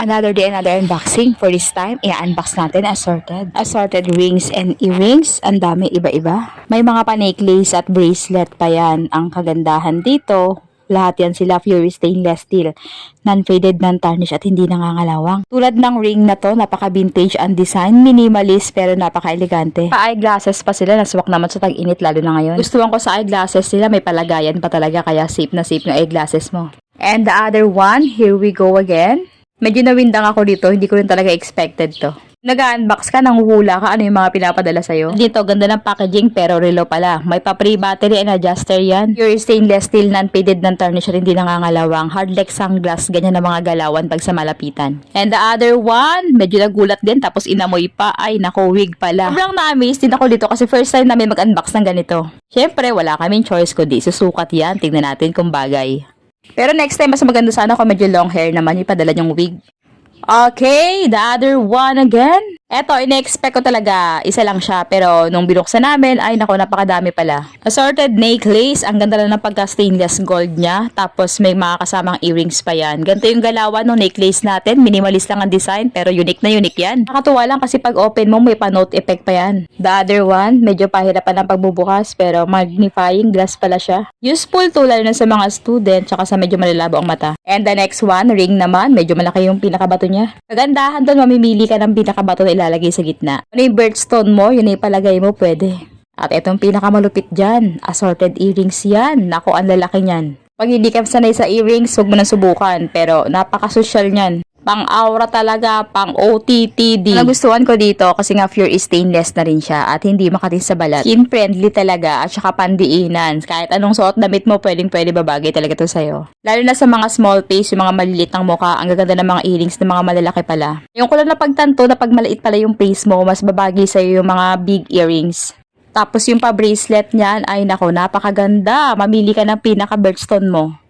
Another day, another unboxing. For this time, i-unbox natin assorted rings and earrings. Ang dami, iba-iba. May mga pa-necklace at bracelet pa yan. Ang kagandahan dito, lahat yan sila pure stainless steel. Non-faded, non-tarnish at hindi nangangalawang. Tulad ng ring na to, napaka-vintage ang design. Minimalist pero napaka-elegante. Pa-eyeglasses pa sila. Naswak naman sa tag-init lalo na ngayon. Gustuhan ko sa eyeglasses nila. May palagayan pa talaga kaya safe na safe ng eyeglasses mo. And the other one, here we go again. Medyo nawindang ako dito, hindi ko rin talaga expected to. Nag-unbox ka, nanguhula ka, ano yung mga pinapadala sa'yo? Dito, ganda ng packaging pero relo pala. May pa-free battery and adjuster yan. Pure stainless steel, non-faded, non-tarnish, hindi nangangalawang. Hardlex sunglass, ganyan na mga galawan pag sa malapitan. And the other one, medyo nagulat din, tapos inamoy pa. Ay, nako, wig pala. Sobrang na-amaze din ako dito kasi first time namin mag-unbox ng ganito. Siyempre, wala kaming choice kundi susukat yan. Tignan natin kung bagay. Pero next time, mas maganda sana kung medyo long hair naman, ipadala yung wig. Okay, the other one again. Eto, ina-expect ko talaga, isa lang siya. Pero nung binuksan namin, ay nako, napakadami pala. Assorted necklace, ang ganda lang ng pagka-stainless gold niya. Tapos may mga kasamang earrings pa yan. Ganito yung galawan ng necklace natin. Minimalist lang ang design, pero unique na unique yan. Nakatuwa lang kasi pag open mo, may pa-note effect pa yan. The other one, medyo pahirapan ng pagbubukas, pero magnifying glass pala siya. Useful to lalo na sa mga student, tsaka sa medyo malalabo ang mata. And the next one, ring naman, medyo malaki yung pinakabato niya. Kagandahan doon, mamimili ka ng pinakabato na ilalagay sa gitna. Ano yung birthstone mo, yun yung palagay mo, pwede. At itong pinakamalupit dyan, assorted earrings yan. Nako, ang lalaki niyan. Pag hindi ka sanay sa earrings, huwag mo nang subukan. Pero napaka-social niyan. Pang-aura talaga, pang-OTTD. Nagustuhan ko dito kasi nga pure stainless na rin siya at hindi makatis sa balat. Skin-friendly talaga at saka pandiinan. Kahit anong suot damit mo, pwedeng-pwede babagay talaga to sa'yo. Lalo na sa mga small face, yung mga maliliit ng mukha, ang gaganda ng mga earrings ng mga malalaki pala. Yung ko lang napagtanto na pag maliit pala yung face mo, mas babagay sa'yo yung mga big earrings. Tapos yung pa-bracelet niyan, ay nako, napakaganda. Mamili ka ng pinaka-birthstone mo.